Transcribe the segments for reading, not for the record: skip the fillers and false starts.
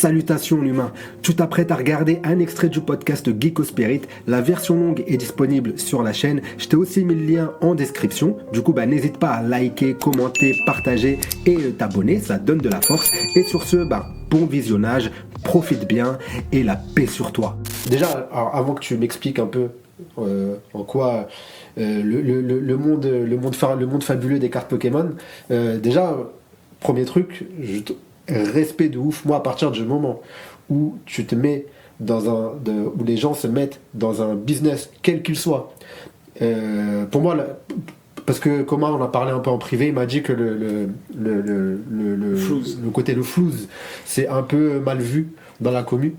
Salutations l'humain, tu t'apprêtes à regarder un extrait du podcast Geeko Spirit, la version longue est disponible sur la chaîne, je t'ai aussi mis le lien en description, du coup n'hésite pas à liker, commenter, partager et t'abonner, ça donne de la force, et sur ce, bon visionnage, profite bien et la paix sur toi. Déjà, alors, avant que tu m'expliques un peu en quoi le monde fabuleux des cartes Pokémon, déjà, premier truc, respect de ouf. Moi, à partir du moment où tu te mets où les gens se mettent dans un business quel qu'il soit, pour moi, parce que comment on a parlé un peu en privé, il m'a dit que le côté le flouze, c'est un peu mal vu dans la commu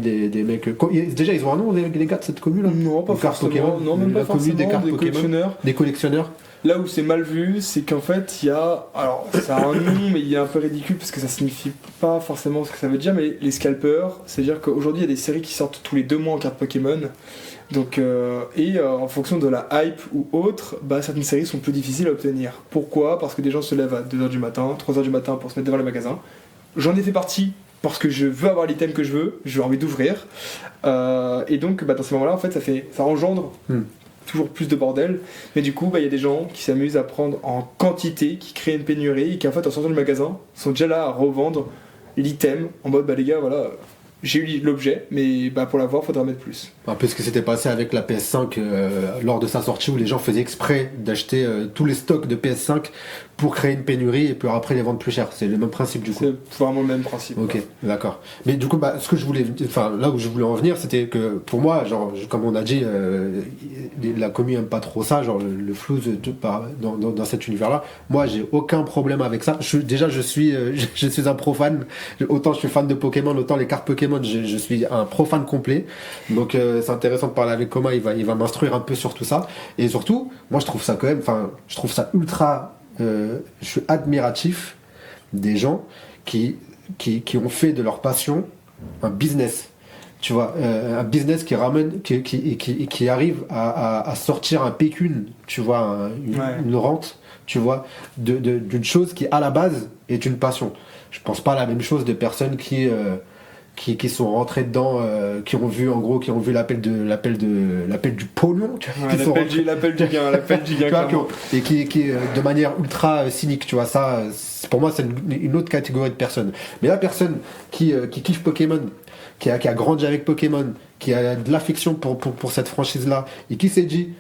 des mecs. Déjà, ils ont un nom, les gars de cette commu là? Non, pas forcément. Pokémon, non, même pas forcément. Des cartes des Pokémon, collectionneurs. des collectionneurs. Là où c'est mal vu, c'est qu'en fait, il y a. Alors, ça a un nom, mais il est un peu ridicule parce que ça signifie pas forcément ce que ça veut dire, mais les scalpers, c'est-à-dire qu'aujourd'hui, il y a des séries qui sortent tous les 2 mois en cartes Pokémon. Donc, en fonction de la hype ou autre, certaines séries sont plus difficiles à obtenir. Pourquoi ? Parce que des gens se lèvent à 2h du matin, 3h du matin pour se mettre devant les magasins. J'en ai fait partie parce que je veux avoir l'item que je veux, j'ai envie d'ouvrir. Et donc, dans ces moments-là, en fait, ça engendre toujours plus de bordel. Mais du coup, il y a des gens qui s'amusent à prendre en quantité, qui créent une pénurie et qui, en fait, en sortant du magasin, sont déjà là à revendre l'item en mode, les gars, voilà. J'ai eu l'objet, mais pour l'avoir, il faudra mettre plus. Un peu ce qui s'était passé avec la PS5 lors de sa sortie, où les gens faisaient exprès d'acheter tous les stocks de PS5 pour créer une pénurie et puis après les vendre plus cher. C'est le même principe du coup. C'est vraiment le même principe. Ok, d'accord. Mais du coup, là où je voulais en venir, c'était que pour moi, comme on a dit, la commu aime pas trop ça, le flou dans cet univers-là. Moi, j'ai aucun problème avec ça. Je suis un profane. Autant je suis fan de Pokémon, autant les cartes Pokémon, je suis un profane complet. Donc c'est intéressant de parler avec Coma, il va m'instruire un peu sur tout ça. Et surtout, moi je trouve ça quand même, je trouve ça ultra, je suis admiratif des gens qui ont fait de leur passion un business. Tu vois, un business qui ramène, qui arrive à sortir un pécule, tu vois, une rente, tu vois, d'une chose qui à la base est une passion. Je pense pas à la même chose de personnes qui sont rentrés dedans, qui ont vu l'appel du pognon, l'appel du gain et qui de manière ultra cynique, tu vois. Ça, pour moi, c'est une autre catégorie de personnes. Mais la personne qui kiffe Pokémon, qui a grandi avec Pokémon, qui a de l'affection pour cette franchise là, et qui s'est dit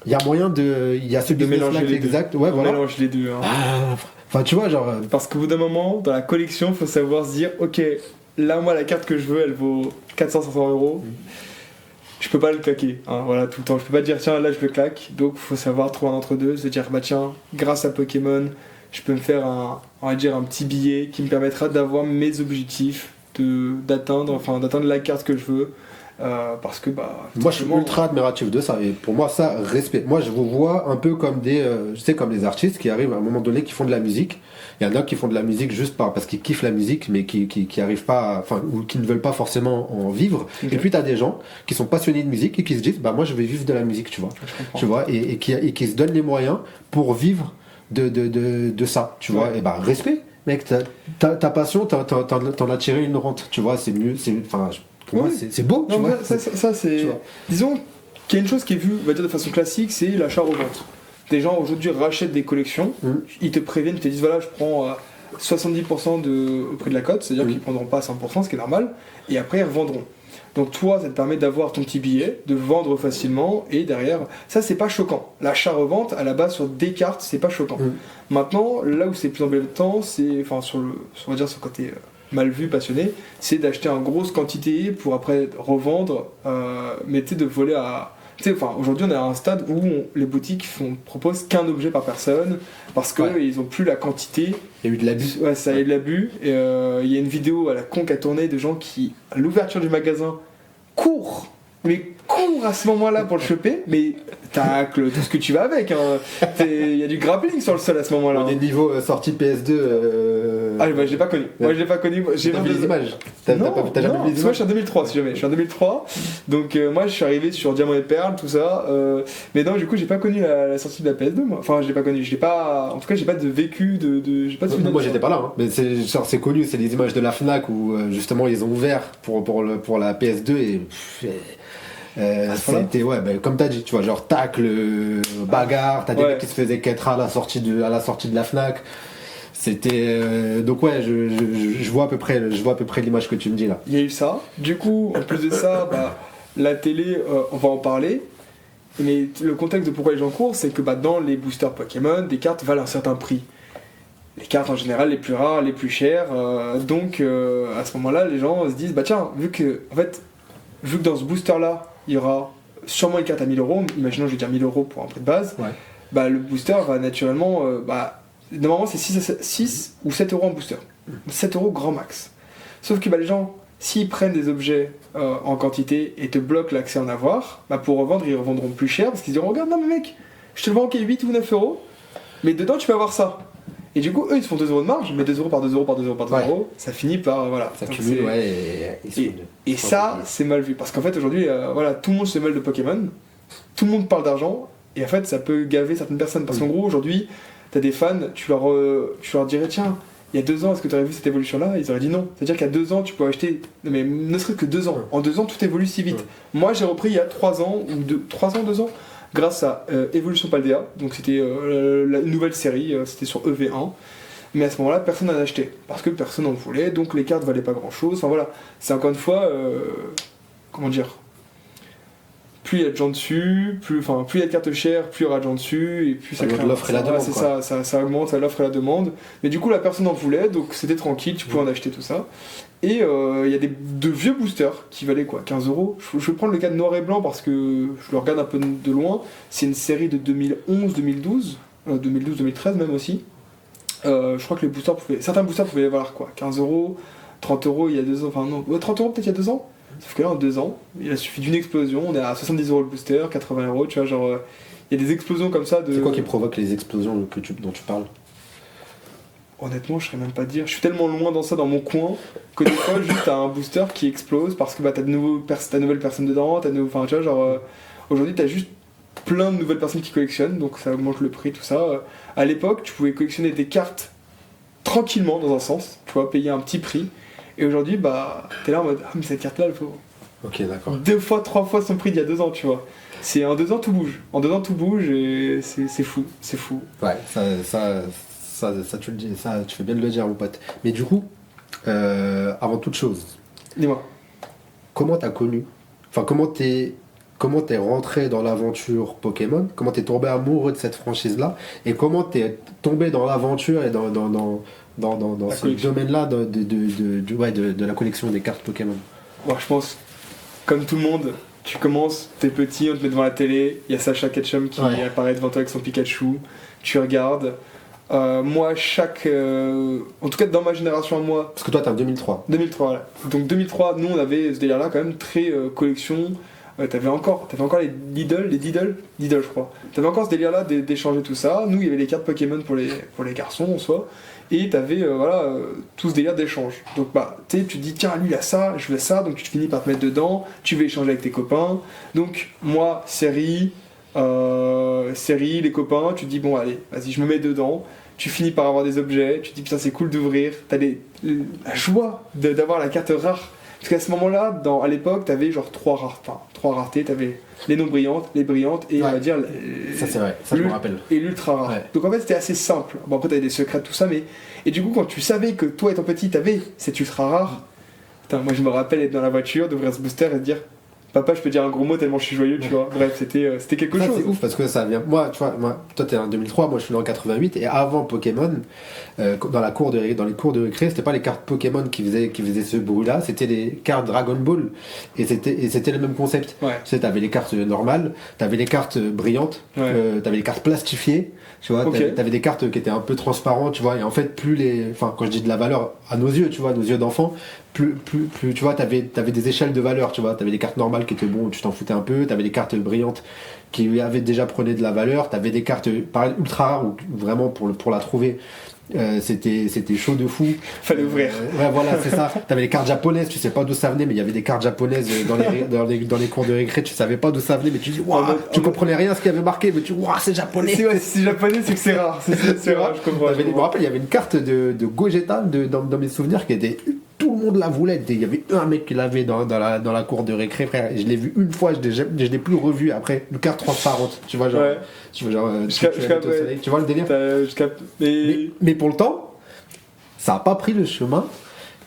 il y a moyen il y a ce business là qui est exact, ouais, voilà. On mélange les deux, hein. Enfin, tu vois, parce qu'au bout d'un moment, dans la collection, il faut savoir se dire, ok, là, moi, la carte que je veux, elle vaut 400-500 €. Je peux pas le claquer, hein, voilà, tout le temps. Je peux pas dire, tiens, là, je le claque. Donc, il faut savoir trouver un entre-deux, se dire, tiens, grâce à Pokémon, je peux me faire un petit billet qui me permettra d'avoir mes objectifs, d'atteindre la carte que je veux. Parce que moi je suis ultra admiratif de ça, et pour moi ça, respect. Moi je vous vois un peu comme comme des artistes qui arrivent à un moment donné, qui font de la musique. Il y en a qui font de la musique juste parce qu'ils kiffent la musique, mais qui arrivent pas ou qui ne veulent pas forcément en vivre. Okay. Et puis t'as des gens qui sont passionnés de musique et qui se disent moi je vais vivre de la musique, tu vois, et qui se donnent les moyens pour vivre de ça, tu vois. Et respect, mec, ta passion, t'en as tiré une rente, tu vois. C'est mieux, pour moi, c'est beau, tu vois. Ça c'est. Disons qu'il y a une chose qui est vue, on va dire de façon classique, c'est l'achat-revente. Des gens aujourd'hui rachètent des collections, ils te préviennent, ils te disent voilà, je prends 70% au prix de la cote, c'est-à-dire qu'ils ne prendront pas 100%, ce qui est normal, et après ils revendront. Donc toi, ça te permet d'avoir ton petit billet, de vendre facilement, et derrière, ça c'est pas choquant. L'achat-revente, à la base, sur des cartes, c'est pas choquant. Maintenant, là où c'est plus embêtant, c'est, on va dire, ce côté mal vu, passionné, c'est d'acheter en grosse quantité pour après revendre, mais tu sais, de voler à... Aujourd'hui on est à un stade où les boutiques proposent qu'un objet par personne parce qu'ils n'ont plus la quantité. Il y a eu de l'abus. Ouais, ça a eu de l'abus. Et il y a une vidéo à la con qui a tourné de gens qui, à l'ouverture du magasin, courent cours à ce moment-là pour le choper, mais tacle, tout ce que tu vas avec. Il y a du grappling sur le sol à ce moment-là. On est niveau sortie PS2. Ah, bah, je l'ai pas connu. Moi, je l'ai pas connu. J'ai pas vu les images. T'as jamais vu les images? Moi, je suis en 2003, si jamais. Je suis en 2003. Donc, moi, je suis arrivé sur Diamant et Perle, tout ça. Mais non, du coup, j'ai pas connu la sortie de la PS2, moi. Enfin, je l'ai pas connu. Je l'ai pas. En tout cas, j'ai pas de vécu j'ai pas de souvenir. Moi, j'étais pas là. Hein. Mais c'est connu. C'est les images de la Fnac où justement ils ont ouvert pour la PS2 et. C'était comme t'as dit, tu vois, genre tacle, bagarre, t'as des mecs qui se faisaient qu'être à la sortie de la Fnac. C'était donc ouais, je vois à peu près l'image que tu me dis là. Il y a eu ça. Du coup, en plus de ça, la télé, on va en parler. Mais le contexte de pourquoi les gens courent, c'est que dans les boosters Pokémon, des cartes valent un certain prix. Les cartes en général les plus rares, les plus chères. Donc à ce moment-là, les gens se disent tiens, vu que dans ce booster-là, il y aura sûrement une carte à 1000 €, imaginons je vais dire 1000 € pour un prix de base, le booster va naturellement. Normalement c'est 6 ou 7 € en booster. 7 € grand max. Sauf que les gens, s'ils prennent des objets en quantité et te bloquent l'accès à en avoir, pour revendre, ils revendront plus cher parce qu'ils diront regarde, non mais mec, je te le vends 8 ou 9 €, mais dedans tu peux avoir ça. Et du coup, eux ils se font 2 € de marge, mais 2 € par 2 € par 2 € par 2 €, ça finit par. Voilà. Ça cumule, et ça, c'est mal vu. Parce qu'en fait, aujourd'hui, tout le monde se mêle de Pokémon, tout le monde parle d'argent, et en fait, ça peut gaver certaines personnes. Parce qu'en gros, aujourd'hui, t'as des fans, tu leur dirais tiens, il y a 2 ans, est-ce que tu aurais vu cette évolution-là? Ils auraient dit non. C'est-à-dire qu'il y a 2 ans, tu peux acheter. Mais ne serait-ce que 2 ans. En 2 ans, tout évolue si vite. Moi, j'ai repris il y a 3 ans, ou 2 ans, grâce à Evolution Paldea, donc c'était la nouvelle série, c'était sur EV1, mais à ce moment-là personne n'en achetait, parce que personne n'en voulait, donc les cartes valaient pas grand chose, enfin voilà, c'est encore une fois, comment dire, plus il y a de gens dessus, plus il y a de cartes chères, plus il y aura de gens dessus, et plus ça crée l'offre et la demande, c'est ça augmente l'offre et la demande, mais du coup la personne en voulait, donc c'était tranquille, tu pouvais en acheter tout ça. Et il y a de vieux boosters qui valaient 15 €. Je vais prendre le cas de Noir et Blanc parce que je le regarde un peu de loin. C'est une série de 2011-2012, 2012-2013 même aussi. Je crois que certains boosters pouvaient les valoir 15 €, 30 € il y a 2 ans, enfin non, 30 € peut-être il y a 2 ans. Sauf que là en 2 ans, il a suffi d'une explosion, on est à 70 € le booster, 80 €, tu vois, genre il y a des explosions comme ça de. C'est quoi qui provoque les explosions dont tu parles? Honnêtement, je saurais même pas dire. Je suis tellement loin dans mon coin que des fois, juste t'as un booster qui explose parce que t'as de nouvelles personnes dedans. Enfin, tu vois, genre aujourd'hui, t'as juste plein de nouvelles personnes qui collectionnent, donc ça augmente le prix, tout ça. À l'époque, tu pouvais collectionner des cartes tranquillement dans un sens, tu vois, payer un petit prix. Et aujourd'hui, t'es là en mode mais cette carte-là, elle faut. Ok, d'accord. 2 fois, 3 fois son prix d'il y a 2 ans, tu vois. C'est en 2 ans tout bouge. En 2 ans tout bouge et c'est fou, c'est fou. Ouais, ça tu le dis, ça tu fais bien de le dire mon pote. Mais du coup, avant toute chose, dis-moi. Comment t'as connu, enfin comment t'es rentré dans l'aventure Pokémon, comment t'es tombé amoureux de cette franchise-là, et comment t'es tombé dans l'aventure et dans ce domaine-là de la collection des cartes Pokémon? Moi je pense, comme tout le monde, tu commences, t'es petit, on te met devant la télé, il y a Sacha Ketchum qui apparaît devant toi avec son Pikachu, tu regardes. Moi, en tout cas dans ma génération à moi. Parce que toi t'es en 2003. 2003, voilà. Donc 2003, nous on avait ce délire-là quand même très collection. T'avais encore les Diddle, je crois. T'avais encore ce délire-là d'échanger tout ça. Nous, il y avait les cartes Pokémon pour les garçons en soi. Et t'avais tout ce délire d'échange. Donc tu te dis tiens, lui il a ça, je veux ça, donc tu finis par te mettre dedans, tu veux échanger avec tes copains. Donc moi, série, les copains, tu te dis bon allez, vas-y, je me mets dedans. Tu finis par avoir des objets, tu te dis putain c'est cool d'ouvrir, t'as la joie d'avoir la carte rare. Parce qu'à ce moment-là, à l'époque, t'avais genre 3 raretés, t'avais les non brillantes, les brillantes et on va dire. Ça c'est vrai, ça je me rappelle. Et l'ultra rare. Ouais. Donc en fait c'était assez simple. Bon après t'avais des secrets, tout ça, mais. Et du coup quand tu savais que toi étant petit t'avais cette ultra rare, putain, moi je me rappelle être dans la voiture, d'ouvrir ce booster et de dire. Papa, je peux dire un gros mot tellement je suis joyeux, tu vois. Bref, c'était quelque chose. C'est ouf parce que ça vient. Moi, tu vois, toi t'es en 2003, moi je suis né en 88 et avant Pokémon, dans les cours de récré, c'était pas les cartes Pokémon qui faisaient ce bruit-là, c'était les cartes Dragon Ball et c'était le même concept. Ouais. Tu sais, t'avais les cartes normales, t'avais les cartes brillantes, t'avais les cartes plastifiées. Tu vois, t'avais des cartes qui étaient un peu transparentes, tu vois, et en fait, quand je dis de la valeur à nos yeux, tu vois, nos yeux d'enfant, plus tu vois, t'avais des échelles de valeur, tu vois, t'avais les cartes normales normales qui étaient bons, tu t'en foutais un peu. T'avais des cartes brillantes qui avaient déjà prenait de la valeur. T'avais des cartes pareil, ultra rares où vraiment pour la trouver. C'était chaud de fou. Fallait ouvrir. Ouais, voilà, c'est ça. T'avais les cartes japonaises, tu sais pas d'où ça venait, mais il y avait des cartes japonaises dans les cours de récré, tu savais pas d'où ça venait, mais tu dis, waouh, tu comprenais rien à ce qu'il y avait marqué, mais tu dis, waouh, c'est japonais. Si c'est japonais, c'est que c'est rare. C'est rare, je comprends. Je me rappelle, il y avait une carte de Gogeta dans mes souvenirs qui était. Tout le monde la voulait. Il y avait un mec qui l'avait dans la cour de récré, frère. Je l'ai vu une fois, je l'ai plus revu après. Une carte transparente, tu vois, genre. Ouais. Tu vois le délire. Mais pour le temps, ça n'a pas pris le chemin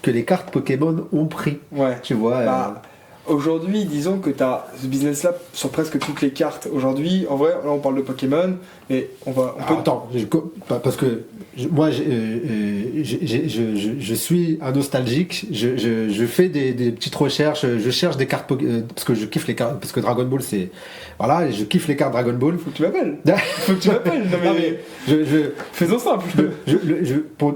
que les cartes Pokémon ont pris. Ouais. Tu vois. Aujourd'hui, disons que tu as ce business-là sur presque toutes les cartes. Aujourd'hui, en vrai, là on parle de Pokémon, mais on peut... Attends, parce que moi, je suis un nostalgique. Je fais des petites recherches. Je cherche des cartes parce que je kiffe les cartes. Parce que Dragon Ball, c'est voilà, je kiffe les cartes Dragon Ball. Faut que tu m'appelles. Faut que tu m'appelles. Non mais faisons simple. Alors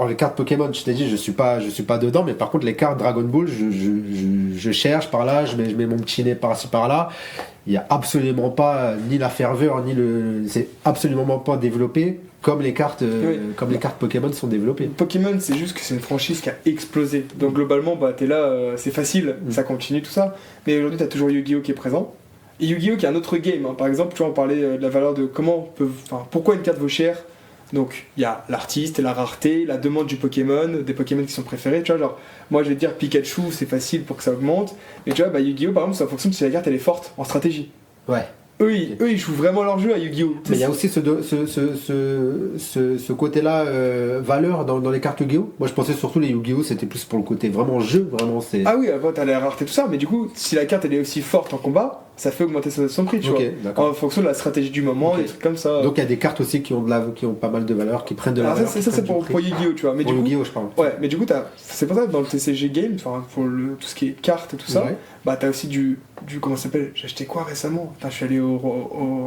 les cartes Pokémon, je t'ai dit, je suis pas dedans. Mais par contre, les cartes Dragon Ball, je cherche par là. Je mets mon petit nez par-ci par-là. Il y a absolument pas ni la ferveur c'est absolument pas développé comme les cartes les cartes Pokémon sont développées. Pokémon, c'est juste que c'est une franchise qui a explosé. Donc globalement, t'es là, c'est facile, ça continue tout ça. Mais aujourd'hui, t'as toujours Yu-Gi-Oh qui est présent. Et Yu-Gi-Oh qui est un autre game. Par exemple, tu vois, on parlait de la valeur de pourquoi une carte vaut cher. Donc il y a l'artiste, la rareté, la demande du Pokémon, des Pokémon qui sont préférés. Tu vois, genre, moi je vais te dire Pikachu, c'est facile pour que ça augmente. Mais tu vois, Yu-Gi-Oh par exemple, ça fonctionne si la carte elle est forte en stratégie. Ouais. Eux, ils jouent vraiment leur jeu à Yu-Gi-Oh! Mais il y a aussi ce côté-là, valeur dans les cartes Yu-Gi-Oh! Moi je pensais surtout les Yu-Gi-Oh! C'était plus pour le côté vraiment jeu, vraiment c'est. Ah oui, t'as la rareté tout ça, mais du coup, si la carte elle est aussi forte en combat, ça fait augmenter son prix, tu vois. En fonction de la stratégie du moment, des trucs comme ça. Donc il y a des cartes aussi qui ont pas mal de valeur, qui prennent de la valeur. Ça c'est pour Yu-Gi-Oh! Tu vois. Mais pour du coup, Yu-Gi-Oh! Je parle. Ouais, mais du coup, c'est pour ça que dans le TCG Game, pour tout ce qui est cartes et tout ça, t'as aussi du comment ça s'appelle, j'ai acheté quoi récemment? Je suis allé au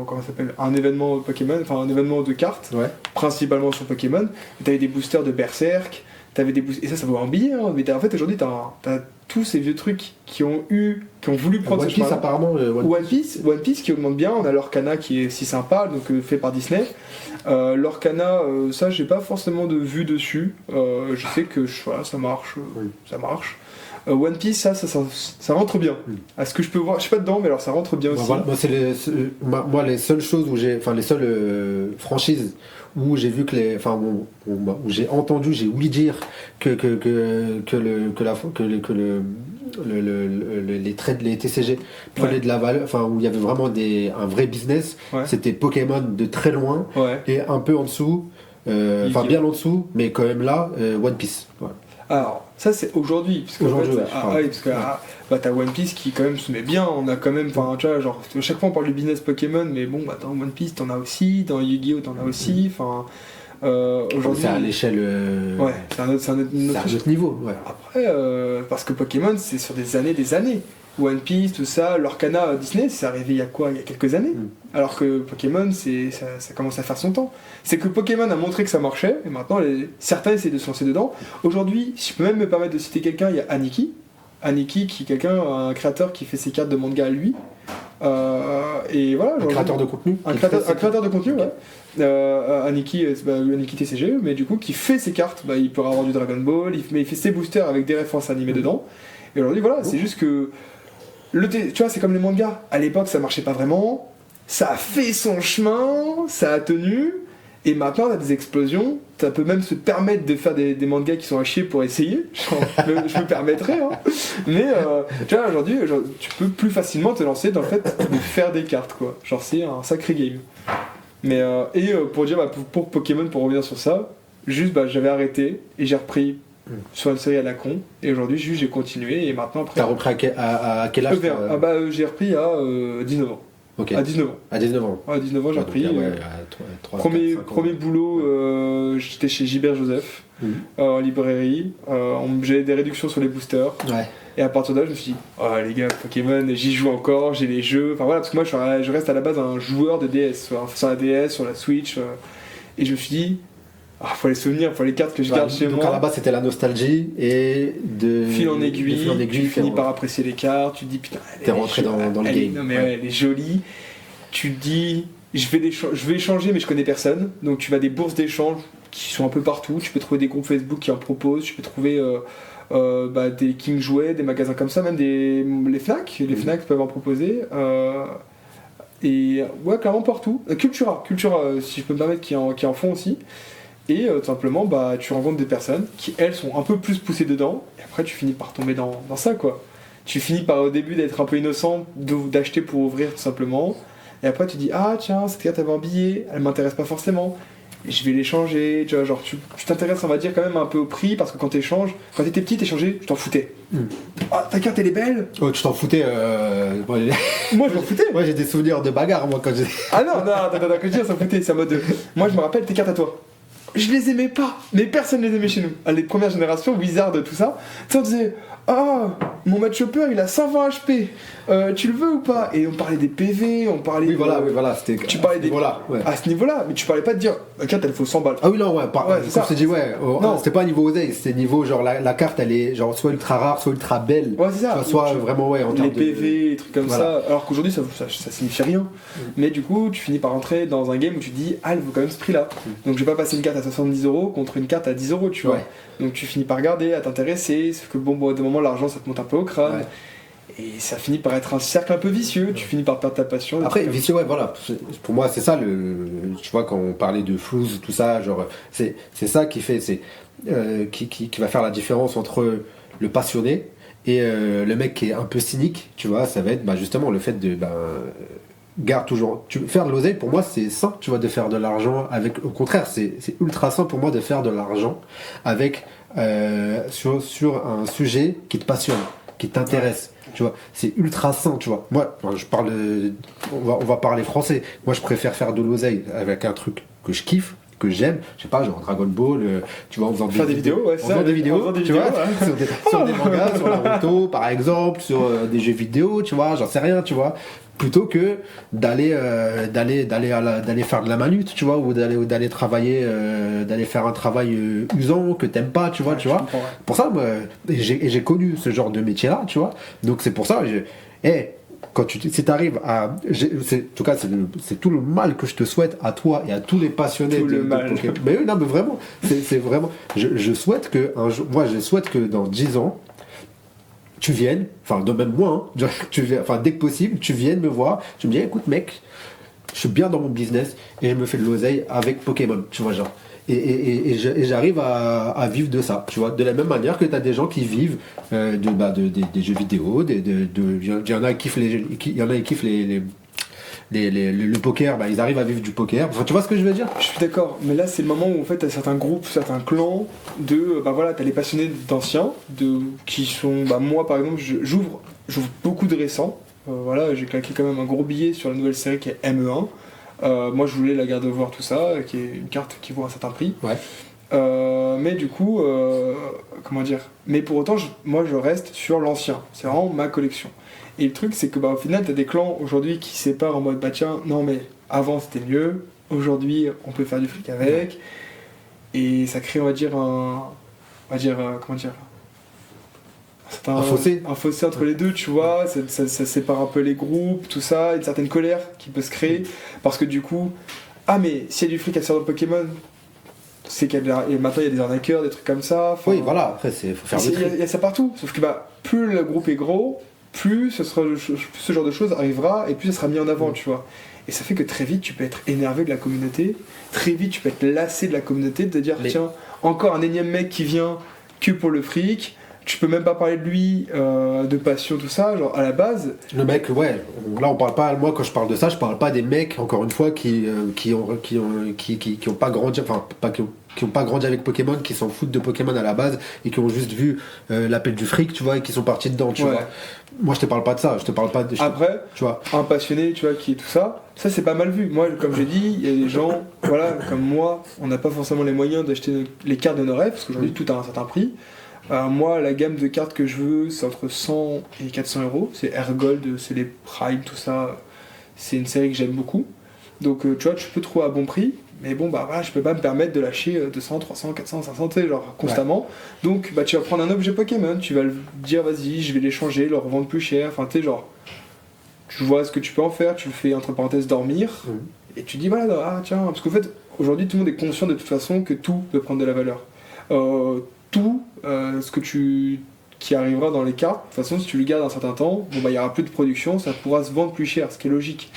comment ça s'appelle, un événement Pokémon, un événement de cartes, principalement sur Pokémon. T'avais des boosters de Berserk, t'avais des et ça vaut un billet, hein. Mais en fait aujourd'hui t'as tous ces vieux trucs qui ont voulu prendre One Piece apparemment. One Piece qui augmente bien. On a l'Orcana qui est si sympa, donc fait par Disney. L'Orcana, ça j'ai pas forcément de vue dessus. Je sais que ça marche, ça marche. One Piece, ça rentre bien. À ce que je peux voir, je suis pas dedans, mais alors ça rentre bien aussi. Voilà. Moi, les seules choses où les seules franchises où j'ai vu que où j'ai entendu, j'ai ouï dire que les TCG prenaient de la valeur, où il y avait vraiment un vrai business. C'était Pokémon de très loin et un peu en dessous, bien en dessous, mais quand même là, One Piece. Voilà. Alors, ça c'est aujourd'hui, parce que t'as One Piece qui quand même se met bien, on a quand même, tu vois, genre, chaque fois on parle du business Pokémon, mais bon, dans One Piece t'en as aussi, dans Yu-Gi-Oh t'en as aussi, aujourd'hui... C'est à l'échelle... c'est un autre niveau, Après, parce que Pokémon c'est sur des années. One Piece, tout ça, l'Orcana Disney, c'est arrivé il y a quelques années. Alors que Pokémon, ça commence à faire son temps. C'est que Pokémon a montré que ça marchait, et maintenant certains essaient de se lancer dedans. Aujourd'hui, si je peux même me permettre de citer quelqu'un, il y a Aniki. Aniki, qui est un créateur qui fait ses cartes de manga à lui. Et voilà. Un créateur de contenu. Un créateur de contenu, ouais. Aniki TCG, mais du coup, qui fait ses cartes, il peut avoir du Dragon Ball, mais il fait ses boosters avec des références animées dedans. Et aujourd'hui, voilà, c'est juste que. Tu vois, c'est comme les mangas. À l'époque, ça marchait pas vraiment. Ça a fait son chemin, ça a tenu. Et maintenant, t'as des explosions. Ça peut même se permettre de faire des mangas qui sont à chier pour essayer. Je me permettrais. Hein. Mais tu vois, aujourd'hui, tu peux plus facilement te lancer dans le fait de faire des cartes, quoi. Genre, c'est un sacré game. Mais pour dire, pour Pokémon, pour revenir sur ça, juste, j'avais arrêté et j'ai repris. Sur une série à la con, et aujourd'hui j'ai continué, et maintenant après. T'as repris à quel âge j'ai repris à 19 ans. Okay. À 19 ans. À 19 ans. À 19 ans j'ai repris. Premier boulot, j'étais chez Gilbert Joseph, en librairie. J'avais des réductions sur les boosters. Ouais. Et à partir de là, je me suis dit, les gars, Pokémon, j'y joue encore, j'ai les jeux. Parce que moi je reste à la base un joueur de DS, sur la DS, sur la Switch. Et je me suis dit, faut les souvenirs, faut les cartes que je Ouais, garde chez donc moi. à la base c'était la nostalgie et de Fil en aiguille, fil en tu finis faire- par apprécier les cartes, tu te dis putain, T'es rentré dans le game. Non mais Ouais. ouais, elle est jolie. Tu te dis, je vais échanger mais je connais personne. Donc tu vas à des bourses d'échange qui sont un peu partout. Tu peux trouver des groupes Facebook qui en proposent. Tu peux trouver des King Jouets, des magasins comme ça, même les Fnac. Les Fnac peuvent en proposer. Et ouais, clairement partout. Cultura, si je peux me permettre, qui en font aussi. Et tout simplement, tu rencontres des personnes qui, elles, sont un peu plus poussées dedans. Et après, tu finis par tomber dans ça, quoi. Tu finis par, au début, d'être un peu innocent, d'acheter pour ouvrir, tout simplement. Et après, tu dis, ah, tiens, cette carte avait un billet, elle m'intéresse pas forcément. Je vais l'échanger, tu vois, genre, tu t'intéresses, on va dire, quand même un peu au prix, parce que quand t'échanges, quand t'étais petit, t'échangeais, tu t'en foutais. Ah, ta carte, elle est belle. Oh, tu t'en foutais Moi, je m'en foutais. Moi j'ai des souvenirs de bagarre moi quand j'ai. Ah non, attends, que je dis, on s'en foutait, c'est en mode. Moi, je me rappelle tes cartes à toi. Je les aimais pas, mais personne les aimait chez nous. Les premières générations, Wizard, tout ça, tu sais, on disait, ah, mon match chopper, il a 120 HP, tu le veux ou pas? Et on parlait des PV, on parlait. Oui voilà, c'était. Tu parlais des. Voilà, ouais. À ce niveau-là, mais tu parlais pas de dire, la carte, elle vaut 100 balles. Ah oui non ouais, c'est ça. comme je t'ai dit ouais, Non. c'était pas niveau oseille, c'était niveau genre la carte elle est genre soit ultra rare, soit ultra belle, Ouais, c'est ça. soit vraiment ouais en Les termes de. PV, les trucs comme Voilà. ça, alors qu'aujourd'hui ça signifie rien. Mais du coup, tu finis par rentrer dans un game où tu te dis, ah, elle vaut quand même ce prix-là. Donc je vais pas passer une carte à 70€ contre une carte à 10€, tu vois. Ouais. Donc tu finis par regarder, à t'intéresser, sauf que bon, au moment l'argent ça te monte un peu au crâne. Ouais. Et ça finit par être un cercle un peu vicieux, tu finis par perdre ta passion. des Après, trucs comme vicieux, ouais, voilà. Pour moi, c'est ça, tu vois, quand on parlait de flouze, tout ça, genre, c'est ça qui fait, qui va faire la différence entre le passionné et le mec qui est un peu cynique, tu vois, ça va être justement le fait de, garde toujours. Faire de l'oseille, pour moi, c'est sain, tu vois, de faire de l'argent avec. Au contraire, c'est ultra sain pour moi de faire de l'argent avec sur un sujet qui te passionne, qui t'intéresse. Tu vois, c'est ultra sain, tu vois. Moi, je parle, on va parler français. Moi, je préfère faire de l'oseille avec un truc que je kiffe, que j'aime. Je sais pas, genre Dragon Ball, tu vois, en faisant Faire des vidéos, ouais, en faisant des vidéos, tu vois, ouais. sur des mangas, sur Naruto, par exemple, sur des jeux vidéo, tu vois, j'en sais rien, tu vois. Plutôt que d'aller faire de la manute, tu vois, ou d'aller travailler, d'aller faire un travail usant que t'aimes pas, tu vois, tu vois. comprends, ouais. Pour ça, moi, j'ai connu ce genre de métier-là, tu vois. Donc c'est pour ça, quand si t'arrives à, en tout cas, c'est tout le mal que je te souhaite à toi et à tous les passionnés Tout de le mal. Pokémon. Mais oui, non, mais vraiment, c'est vraiment. Je souhaite que un jour, moi, je souhaite que dans 10 ans. Tu viennes, enfin même moi, hein, dès que possible, tu viennes me voir, tu me dis écoute mec, je suis bien dans mon business et je me fais de l'oseille avec Pokémon, tu vois genre. Et j'arrive à vivre de ça, tu vois, de la même manière que tu as des gens qui vivent des jeux vidéo, il y en a qui kiffent le poker, ils arrivent à vivre du poker. Enfin, tu vois ce que je veux dire? Je suis d'accord, mais là c'est le moment où en fait t'as certains groupes, certains clans de t'as les passionnés d'anciens qui sont moi par exemple j'ouvre beaucoup de récents. Voilà, j'ai claqué quand même un gros billet sur la nouvelle série qui est ME1. Moi je voulais la garde voir tout ça, qui est une carte qui vaut un certain prix. Ouais. Mais du coup, comment dire? Mais pour autant, moi je reste sur l'ancien. C'est vraiment ma collection. Et le truc, c'est que au final, t'as des clans aujourd'hui qui séparent en mode tiens, non mais avant c'était mieux, aujourd'hui on peut faire du fric avec. Et ça crée, on va dire, comment dire? Un fossé. Un fossé entre les deux, tu vois, ça sépare un peu les groupes, tout ça, une certaine colère qui peut se créer. Parce que du coup, mais s'il y a du fric à se faire dans Pokémon, c'est qu'il y a et maintenant il y a des arnaqueurs, des trucs comme ça. Oui, voilà, après, faut faire le tri. Il y a ça partout, sauf que plus le groupe est gros, plus ce genre de choses arrivera et plus ça sera mis en avant, tu vois. Et ça fait que très vite tu peux être énervé de la communauté, très vite tu peux être lassé de la communauté, de te dire tiens, encore un énième mec qui vient que pour le fric. Tu peux même pas parler de lui, de passion, tout ça, genre à la base. Le mec, ouais, là on parle pas, moi quand je parle de ça, je parle pas des mecs, encore une fois, qui ont pas grandi, enfin, qui ont pas grandi avec Pokémon, qui s'en foutent de Pokémon à la base et qui ont juste vu l'appel du fric, tu vois, et qui sont partis dedans, tu vois. Moi je te parle pas de ça, je te parle pas de. Après, tu vois. Un passionné, tu vois, qui est tout ça, c'est pas mal vu. Moi, comme j'ai dit, il y a des gens, voilà, comme moi, on n'a pas forcément les moyens d'acheter les cartes de nos rêves, parce qu'aujourd'hui tout a un certain prix. Moi, la gamme de cartes que je veux, c'est entre 100 et 400€. C'est Airgold, c'est les Prime, tout ça. C'est une série que j'aime beaucoup. Donc, tu vois, tu peux trouver à bon prix. Mais bon, bah voilà, je peux pas me permettre de lâcher 200, 300, 400, 500, tu sais, genre constamment. Donc, bah tu vas prendre un objet Pokémon, tu vas le dire, vas-y, je vais l'échanger, le revendre plus cher. Enfin, tu sais, genre, tu vois ce que tu peux en faire, tu le fais entre parenthèses dormir, et tu dis, voilà, ah tiens, parce qu'en fait, aujourd'hui, tout le monde est conscient de toute façon que tout peut prendre de la valeur. Ce que qui arrivera dans les cartes, de toute façon, si tu le gardes un certain temps, bon bah il y aura plus de production, ça pourra se vendre plus cher, ce qui est logique.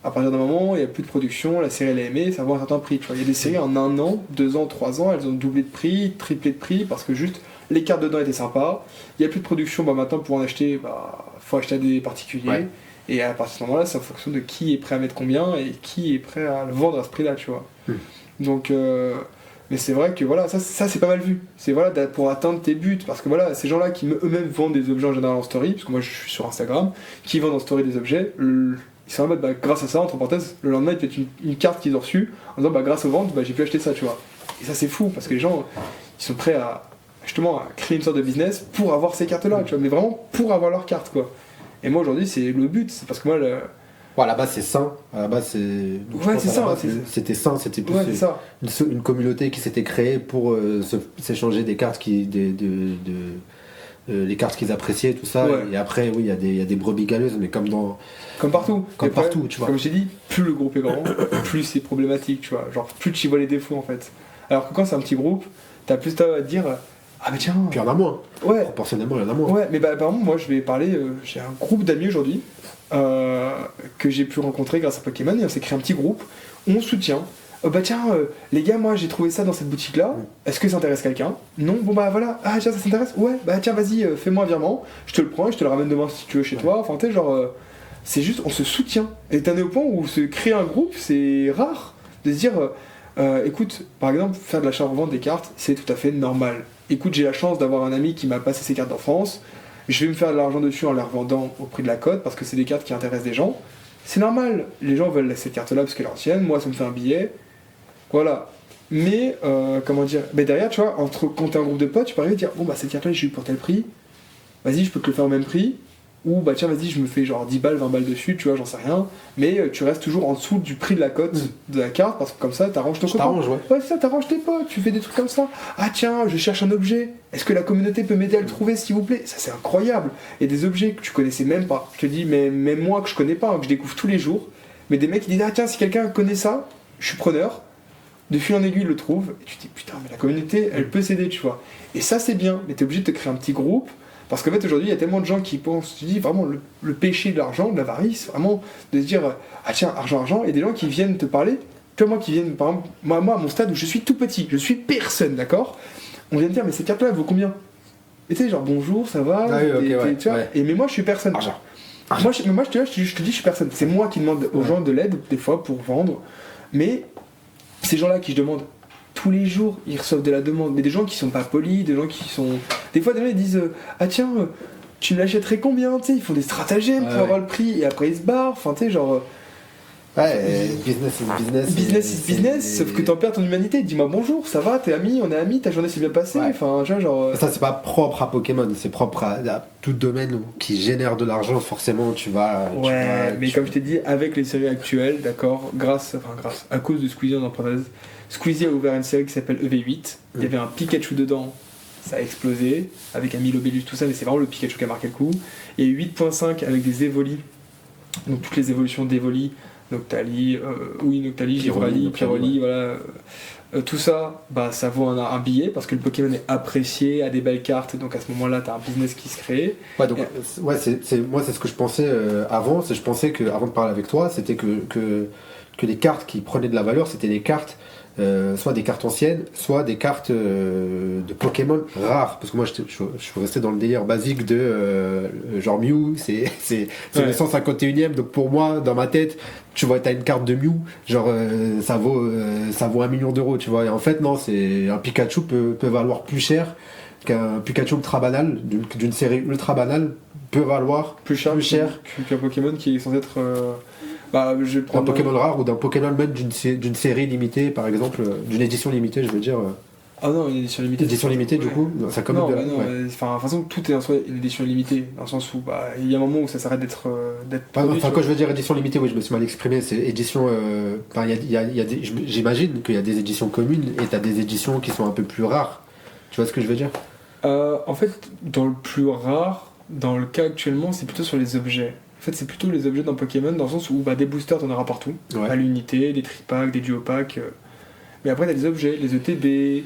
À partir d'un moment, il n'y a plus de production, la série elle est aimée, ça vaut un certain prix. Tu vois. Il y a des séries en 1 an, 2 ans, 3 ans, elles ont doublé de prix, triplé de prix, parce que juste les cartes dedans étaient sympas. Il n'y a plus de production, bah maintenant pour en acheter, bah faut acheter à des particuliers. Ouais. Et à partir de ce moment-là, c'est en fonction de qui est prêt à mettre combien et qui est prêt à le vendre à ce prix-là, tu vois. Donc, mais c'est vrai que voilà, ça c'est pas mal vu. C'est voilà, pour atteindre tes buts, parce que voilà, ces gens-là qui eux-mêmes vendent des objets en général en story, parce que moi je suis sur Instagram, qui vendent en story des objets, ils sont en mode, bah, grâce à ça, entre parenthèses, le lendemain, ils te mettent une carte qu'ils ont reçue, en disant, bah, grâce aux ventes, bah, j'ai pu acheter ça, tu vois. Et ça, c'est fou, parce que les gens, ils sont prêts à, justement, à créer une sorte de business pour avoir ces cartes-là, tu vois, mais vraiment pour avoir leurs cartes, quoi. Et moi, aujourd'hui, c'est le but, c'est parce que moi, à la base c'est sain, à la base c'est... Ouais, c'est ça. C'était sain, c'était plus une communauté qui s'était créée pour s'échanger des cartes les cartes qu'ils appréciaient, tout ça. Ouais. Et après, oui, il y a des brebis galeuses, mais comme partout. Tu vois. Comme j'ai dit, plus le groupe est grand, plus c'est problématique, tu vois. Genre, plus tu y vois les défauts, en fait. Alors que quand c'est un petit groupe, t'as plus à te dire... Ah mais tiens... Puis il y en a moins. Ouais. Proportionnellement, il y en a moins. Ouais, mais bah, par exemple, moi, je vais parler... j'ai un groupe d'amis aujourd'hui que j'ai pu rencontrer grâce à Pokémon, et on s'est créé un petit groupe. On soutient. Bah tiens, les gars, moi j'ai trouvé ça dans cette boutique là, est-ce que ça intéresse quelqu'un? Non, bon bah voilà, ah tiens, ça s'intéresse? Ouais, bah tiens, vas-y, fais-moi un virement, je te le prends et je te le ramène demain si tu veux chez toi. Enfin, tu sais, genre, c'est juste, on se soutient. Et t'en es au point où se créer un groupe, c'est rare de se dire, écoute, par exemple, faire de l'achat-revente des cartes, c'est tout à fait normal. Écoute, j'ai la chance d'avoir un ami qui m'a passé ses cartes d'enfance, je vais me faire de l'argent dessus en les revendant au prix de la cote parce que c'est des cartes qui intéressent des gens. C'est normal, les gens veulent cette carte-là parce qu'elle est ancienne, moi ça me fait un billet. Voilà. Mais, comment dire, mais derrière, tu vois, quand t'es un groupe de potes, tu peux arriver à dire, bon, bah, cette carte-là, j'ai eu pour tel prix, vas-y, je peux te le faire au même prix, ou, bah, tiens, vas-y, je me fais genre 10 balles, 20 balles dessus, tu vois, j'en sais rien, mais tu restes toujours en dessous du prix de la cote de la carte, parce que comme ça, t'arranges ton copain. Ouais, ça, t'arranges tes potes, tu fais des trucs comme ça. Ah, tiens, je cherche un objet, est-ce que la communauté peut m'aider à le trouver, s'il vous plaît? Ça, c'est incroyable. Et des objets que tu connaissais même pas. Je te dis, mais même moi, que je connais pas, hein, que je découvre tous les jours, mais des mecs qui disent, ah, tiens, si quelqu'un connaît ça, je suis preneur. De fil en aiguille, il le trouve, et tu te dis putain, mais la communauté, elle peut s'aider, tu vois. Et ça, c'est bien, mais t'es obligé de te créer un petit groupe, parce qu'en fait, aujourd'hui, il y a tellement de gens qui pensent, tu dis vraiment, le péché de l'argent, de l'avarice, vraiment, de se dire, ah tiens, argent, et des gens qui viennent te parler, tu vois, moi qui viennent, par exemple, moi, à mon stade où je suis tout petit, je suis personne, d'accord? On vient de dire, mais cette carte-là, elle vaut combien? Et tu sais, genre, bonjour, ça va, tu vois, et mais moi, je suis personne. Moi, je te dis, je suis personne. C'est moi qui demande aux gens de l'aide, des fois, pour vendre, mais ces gens-là qui je demande tous les jours, ils reçoivent de la demande, mais des gens qui sont pas polis, des gens qui sont... Des fois, des gens ils disent ah tiens, tu me l'achèterais combien? Tu sais, ils font des stratagèmes pour avoir le prix, et après ils se barrent, enfin tu sais, genre... business is business. Business is business, sauf que t'en perds ton humanité. Dis-moi bonjour, ça va, t'es ami, on est amis, ta journée s'est bien passée, enfin tu vois, genre... Ça, c'est pas propre à Pokémon, c'est propre à tout domaine qui génère de l'argent, forcément, mais comme je t'ai dit, avec les séries actuelles, d'accord, à cause de Squeezie en parenthèse, Squeezie a ouvert une série qui s'appelle EV8, il y avait un Pikachu dedans, ça a explosé, avec un Milobellus, tout ça, mais c'est vraiment le Pikachu qui a marqué le coup. Il y a eu 8.5 avec des Evoli, donc toutes les évolutions d'Evoli, Noctali, Giovanni, Piroli, voilà. Tout ça, bah, ça vaut un billet parce que le Pokémon est apprécié, a des belles cartes, donc à ce moment-là, t'as un business qui se crée. Ouais, donc, moi, c'est ce que je pensais avant, je pensais que, avant de parler avec toi, c'était que les cartes qui prenaient de la valeur, c'était des cartes, soit des cartes anciennes, soit des cartes de Pokémon rares. Parce que moi, je suis resté dans le délire basique de genre Mew, c'est le 151ème, donc pour moi, dans ma tête, tu vois, t'as une carte de Mew, genre ça vaut 1 million d'euros, tu vois. Et en fait, non, un Pikachu peut valoir plus cher qu'un Pikachu ultra banal, d'une série ultra banale, peut valoir plus cher qu'un Pokémon qui est censé être... je vais prendre un Pokémon rare ou d'un Pokémon même d'une série limitée, par exemple, d'une édition limitée, je veux dire. Ah non, une édition limitée. Édition limitée, du coup, ça comme non, de bah non, de toute façon, tout est en soi une édition limitée, dans le sens où bah, il y a un moment où ça s'arrête d'être produit. Enfin, quand je veux dire édition limitée, oui, je me suis mal exprimé, c'est édition. Enfin, j'imagine qu'il y a des éditions communes et t'as des éditions qui sont un peu plus rares. Tu vois ce que je veux dire? En fait, dans le plus rare, dans le cas actuellement, c'est plutôt sur les objets. En fait, c'est plutôt les objets dans Pokémon, dans le sens où bah, des boosters, t'en auras partout. Ouais. À l'unité, des tripacks, des duopacks. Mais après, t'as des objets, les ETB,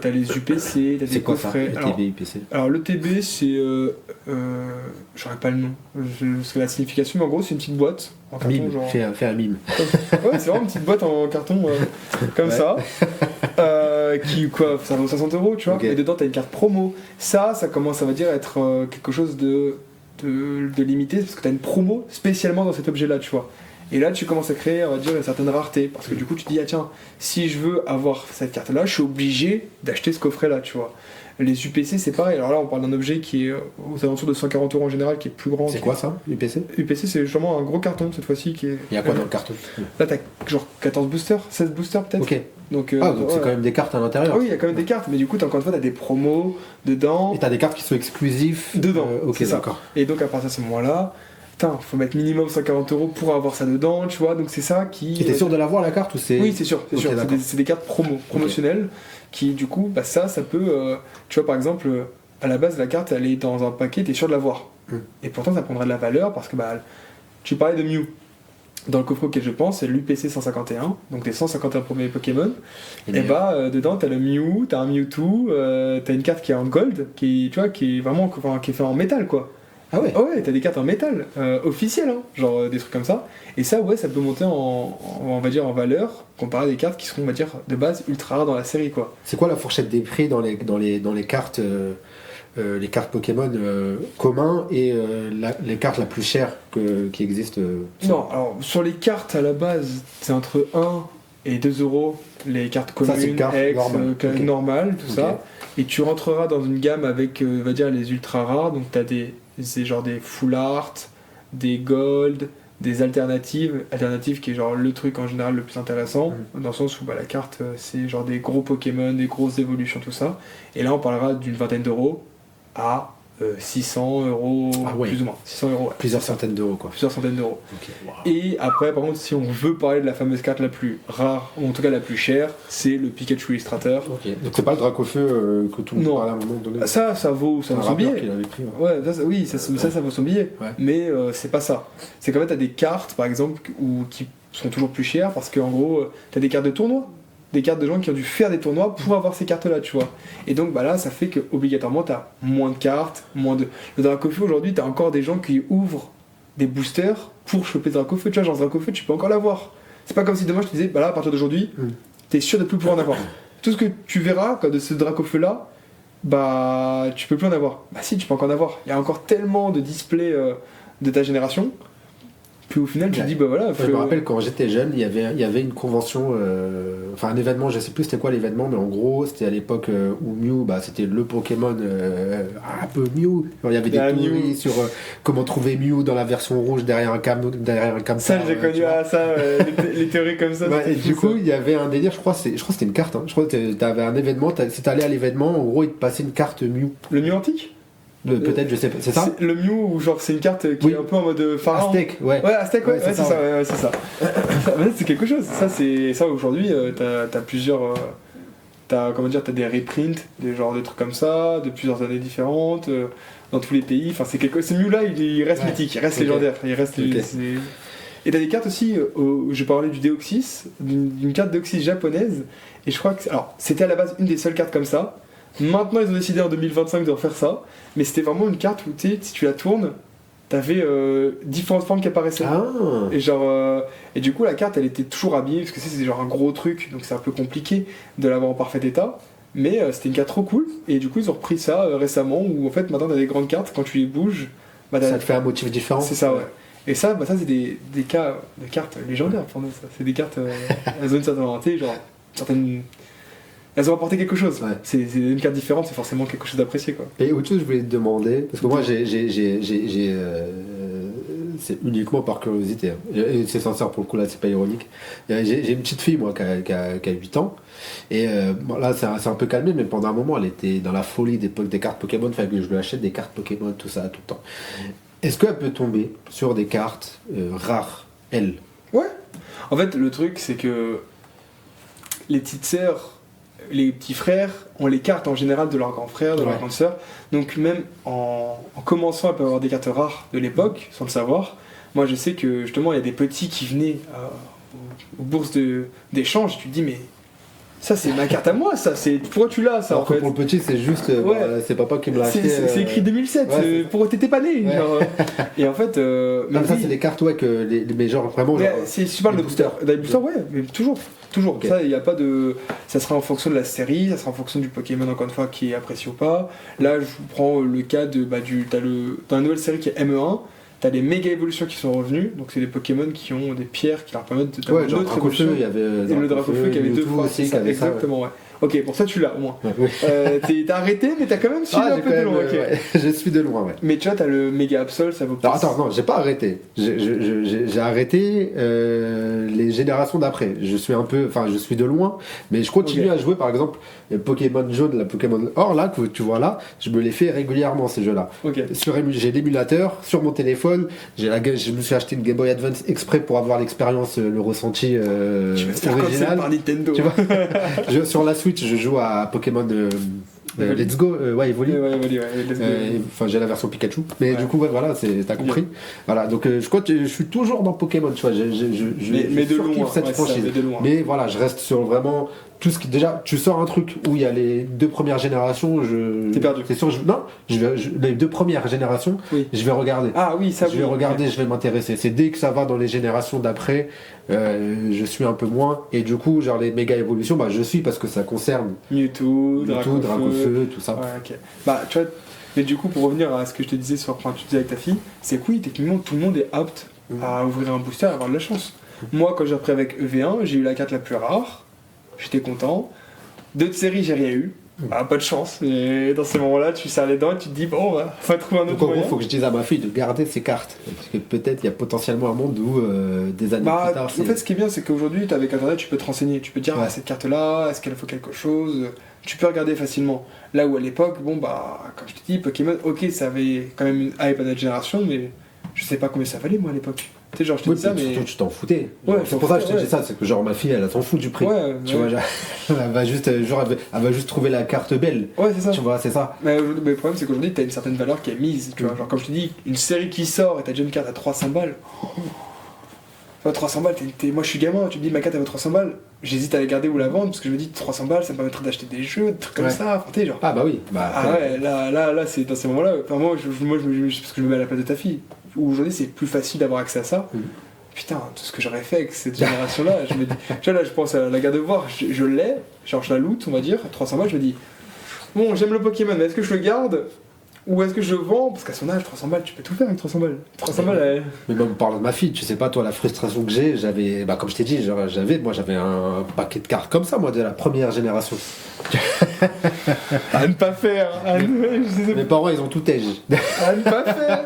t'as les UPC, t'as des C'est quoi ça, coffrets. le TB, IPC? Alors, le TB, c'est. J'aurais pas le nom. C'est la signification, mais en gros, c'est une petite boîte en carton. Mime, Genre... fais un mime. Ouais, c'est vraiment une petite boîte en carton comme ça. Qui, quoi, ça vaut 60 €, tu vois. Okay. Et dedans, t'as une carte promo. Ça commence, à va dire, à être quelque chose de limité, parce que t'as une promo spécialement dans cet objet-là, tu vois. Et là, tu commences à créer, on va dire, une certaine rareté. Parce que du coup, tu te dis, ah tiens, si je veux avoir cette carte-là, je suis obligé d'acheter ce coffret-là, tu vois. Les UPC, c'est pareil. Alors là, on parle d'un objet qui est aux alentours de 140 € en général, qui est plus grand. C'est quoi ça, UPC? UPC, c'est justement un gros carton cette fois-ci. Qui est... Il y a quoi dans le carton? Là, t'as genre 14 boosters, 16 boosters peut-être. Ok. Donc, donc ouais. c'est quand même des cartes à l'intérieur. Ah oui, il y a quand même des cartes, mais du coup, encore une fois, t'as des promos dedans. Et t'as des cartes qui sont exclusives Dedans. Ok, d'accord. Et donc, à partir de ce moment-là, faut mettre minimum 140 € pour avoir ça dedans, tu vois. Donc, c'est ça qui. Et t'es sûr de l'avoir la carte ou c'est... Oui, c'est sûr. Ok, sûr. d'accord. C'est des cartes promotionnelles qui, du coup, bah, ça peut. Tu vois, par exemple, à la base, la carte, elle est dans un paquet, t'es sûr de l'avoir. Et pourtant, ça prendra de la valeur parce que, bah, tu parlais de Mew. Dans le coffret auquel je pense, c'est l'UPC 151, donc les 151 premiers Pokémon. Et bah, dedans, t'as le Mew, t'as un Mewtwo, t'as une carte qui est en gold, qui est vraiment qui est fait en métal, quoi. Ah ouais? Ouais, t'as des cartes en métal, officielles, hein, genre des trucs comme ça. Et ça, ouais, ça peut monter on va dire, en valeur, comparé à des cartes qui seront, on va dire, de base ultra rares dans la série, quoi. C'est quoi la fourchette des prix dans les cartes les cartes Pokémon communs et les cartes la plus chère qui existent Non, alors sur les cartes à la base, c'est entre 1 et 2 €, les cartes communes, ça, c'est carte ex, normale. normales, tout ça. Et tu rentreras dans une gamme avec, on va dire, les ultra rares, donc t'as c'est genre des full art, des gold, des alternatives qui est genre le truc en général le plus intéressant, dans le sens où bah, la carte c'est genre des gros Pokémon, des grosses évolutions, tout ça. Et là on parlera d'une vingtaine d'euros à 600 €, Ah ouais. plus ou moins. 600 €, ouais. Plusieurs centaines d'euros, quoi. Plusieurs centaines d'euros. Ok, wow. Et après, par contre, si on veut parler de la fameuse carte la plus rare, ou en tout cas la plus chère, c'est le Pikachu Illustrator. Ok. Donc c'est pas le Dracofeu que tout le monde Non. parlait à un moment donné. Ça vaut son rappeur billet. qui l'avait pris, ouais. Ouais, oui, ça vaut son billet. Ouais. Mais c'est pas ça. C'est qu'en fait, t'as des cartes, par exemple, qui sont toujours plus chères, parce qu'en gros, t'as des cartes de tournoi. Des cartes de gens qui ont dû faire des tournois pour avoir ces cartes-là, tu vois. Et donc, bah là, ça fait que obligatoirement, t'as moins de cartes, Le Dracofeu, aujourd'hui, t'as encore des gens qui ouvrent des boosters pour choper le Dracofeu. Tu vois, genre, ce Dracofeu, tu peux encore l'avoir. C'est pas comme si demain, je te disais, bah là, à partir d'aujourd'hui, t'es sûr de plus pouvoir en avoir. Tout ce que tu verras, de ce Dracofeu-là, bah, tu peux plus en avoir. Bah si, tu peux encore en avoir. Il y a encore tellement de displays de ta génération. Puis au final, tu te dis, bah voilà. Je me rappelle quand j'étais jeune, il y avait une convention, enfin un événement, je sais plus c'était quoi l'événement, mais en gros, c'était à l'époque où Mew, bah, c'était le Pokémon un peu Mew. Alors, il y avait des théories sur comment trouver Mew dans la version rouge derrière un cam. Ça, j'ai connu les théories comme ça. Ouais, et du coup, il y avait un délire, je crois que c'était une carte. Hein. Je crois que tu avais un événement, si t'allais à l'événement, en gros, il te passait une carte Mew. Le Mew antique? Peut-être, je sais pas, c'est ça? Le Mew, ou genre c'est une carte qui est un peu en mode pharaon. Aztec, ouais. Ouais, Aztec, ouais, c'est ça. Ouais. C'est ça. C'est quelque chose. Ça aujourd'hui, t'as plusieurs. T'as des reprints, des trucs comme ça, de plusieurs années différentes, dans tous les pays. Enfin, ce Mew là, il reste mythique, il reste légendaire. Il reste. Et t'as des cartes aussi, je parlais du Deoxys, d'une carte Deoxys japonaise, et je crois que. Alors, c'était à la base une des seules cartes comme ça. Maintenant, ils ont décidé en 2025 de refaire ça, mais c'était vraiment une carte où, si tu la tournes, t'avais différentes formes qui apparaissaient. Ah. Et du coup, la carte, elle était toujours habillée, parce que c'est genre un gros truc, donc c'est un peu compliqué de l'avoir en parfait état, mais c'était une carte trop cool, et du coup, ils ont repris ça récemment, où en fait, maintenant, t'as des grandes cartes, quand tu les bouges, bah, ça te fait un motif différent. C'est ça, ouais. Et ça, ça c'est des cas de cartes légendaires pour nous, ça. C'est des cartes, elles ont une certaine orientée, genre, certaines. Elles ont apporté quelque chose. Ouais. C'est une carte différente, c'est forcément quelque chose d'apprécié, quoi. Et autre chose, je voulais te demander, parce que moi, c'est uniquement par curiosité. Hein. Et c'est sincère pour le coup, là, c'est pas ironique. J'ai une petite fille, moi, qui a 8 ans. Et bon, là, c'est un peu calmé, mais pendant un moment, elle était dans la folie des cartes Pokémon. Fait que je lui achète des cartes Pokémon, tout ça, tout le temps. Est-ce qu'elle peut tomber sur des cartes rares, elle? Ouais. En fait, le truc, c'est que les petites sœurs, les petits frères ont les cartes en général de leurs grands frères, de leurs grandes sœurs. Donc même en commençant à avoir des cartes rares de l'époque, sans le savoir, moi je sais que justement il y a des petits qui venaient aux bourses d'échange, tu te dis mais ça c'est ma carte à moi, ça c'est pourquoi tu l'as ça. Alors en que fait pour le petit c'est juste c'est papa qui me l'a acheté. C'est écrit 2007, pourquoi t'étais pas né genre, et en fait comme ça c'est les cartes que mais genre vraiment genre, si tu parles de booster ouais, mais toujours okay. Ça il y a pas de, ça sera en fonction de la série, ça sera en fonction du Pokémon encore une fois qui est apprécié ou pas. Là je vous prends le cas de dans la nouvelle série qui est ME1. T'as des méga évolutions qui sont revenues, donc c'est des Pokémon qui ont des pierres qui leur permettent de faire une autre évolution. Il y avait et le Dracofeu qui avait 2 fois, aussi, ça, exactement, ouais. Ok, pour ça tu l'as au moins. T'as arrêté, mais t'as quand même suivi un peu de loin. Je suis de loin, ouais. Mais tu vois, t'as le méga Absol, ça vaut pas. Attends, non, j'ai pas arrêté. J'ai arrêté les générations d'après. Je suis de loin, mais je continue à jouer, par exemple, Pokémon Jaune, la Pokémon Or, là, que tu vois là, je me les fais régulièrement, ces jeux-là. J'ai l'émulateur, sur mon téléphone, je me suis acheté une Game Boy Advance exprès pour avoir l'expérience, le ressenti original. Par Nintendo. Tu vois sur la Switch, je joue à Pokémon Let's Go, Evoli. Enfin, j'ai la version Pikachu, mais du coup, voilà, t'as compris. Voilà, donc je suis toujours dans Pokémon, tu vois. Mais de loin, cette franchise. Mais voilà, je reste sur vraiment tout ce qui. Déjà, tu sors un truc où il y a les 2 premières générations, T'es perdu. C'est sûr, les 2 premières générations, je vais regarder. Ah oui, ça. Je vais regarder, je vais m'intéresser. C'est dès que ça va dans les générations d'après. Je suis un peu moins, et du coup genre les méga évolutions je suis parce que ça concerne Mewtwo, Dracofeu, tout ça. Ouais, ok. Tu vois, mais du coup pour revenir à ce que je te disais sur quand tu disais avec ta fille, c'est que oui, techniquement tout le monde est apte à ouvrir un booster et avoir de la chance. Moi quand j'ai repris avec EV1, j'ai eu la carte la plus rare, j'étais content. D'autres séries j'ai rien eu. Pas de chance, et dans ces moments-là, tu serres les dents et tu te dis, bon, faut trouver un autre moyen. Il faut que je dise à ma fille de garder ses cartes, parce que peut-être il y a potentiellement un monde où des années plus tard. En fait, ce qui est bien, c'est qu'aujourd'hui, avec Internet, tu peux te renseigner, tu peux dire, cette carte-là, est-ce qu'elle faut quelque chose, tu peux regarder facilement. Là où à l'époque, comme je te dis, Pokémon, ok, ça avait quand même une hype à notre génération, mais je sais pas combien ça valait, moi, à l'époque. Tu sais, genre, je te dis ça, mais. Surtout, tu t'en foutais. C'est pour ça que je te dis ça, c'est que, genre, ma fille, elle s'en fout du prix. Tu vois, elle va juste trouver la carte belle. Ouais, c'est ça. Tu vois, c'est ça. Mais le problème, c'est qu'aujourd'hui, t'as une certaine valeur qui est mise. Tu vois, genre, comme je te dis, une série qui sort et t'as déjà une carte à 300 balles. 300 balles, moi je suis gamin, tu me dis ma carte elle vaut 300 balles. J'hésite à la garder ou la vendre parce que je me dis 300 balles ça me permettrait d'acheter des jeux, des trucs comme ça. Enfin, genre. Ah bah oui. Là, c'est dans ces moments-là. Enfin, moi, parce que je me mets à la place de ta fille. Aujourd'hui, c'est plus facile d'avoir accès à ça. Putain, tout ce que j'aurais fait avec cette génération-là, je me dis. Tu vois, là, je pense à la garde de voir, je l'ai, genre je la loot, on va dire, 300 balles, je me dis. Bon, j'aime le Pokémon, mais est-ce que je le garde ou est-ce que je le vends? Parce qu'à son âge, 300 balles, tu peux tout faire avec 300 balles. 300 balles, Mais on parle de ma fille, tu sais pas, toi, la frustration que j'ai, j'avais, comme je t'ai dit, j'avais un paquet de cartes comme ça, moi, de la première génération. À ne pas faire. Mes parents, ils ont tout âge. À ne pas faire.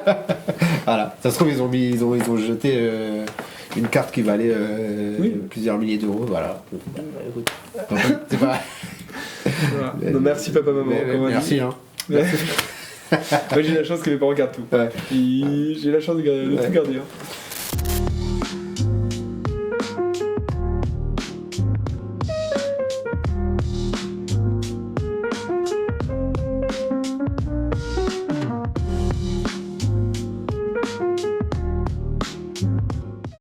Voilà, ça se trouve, ils ont jeté une carte qui valait plusieurs milliers d'euros, voilà. C'est pas. Voilà. Non, merci papa, maman. Merci, hein. Moi j'ai la chance que mes parents gardent tout. J'ai la chance de tout garder.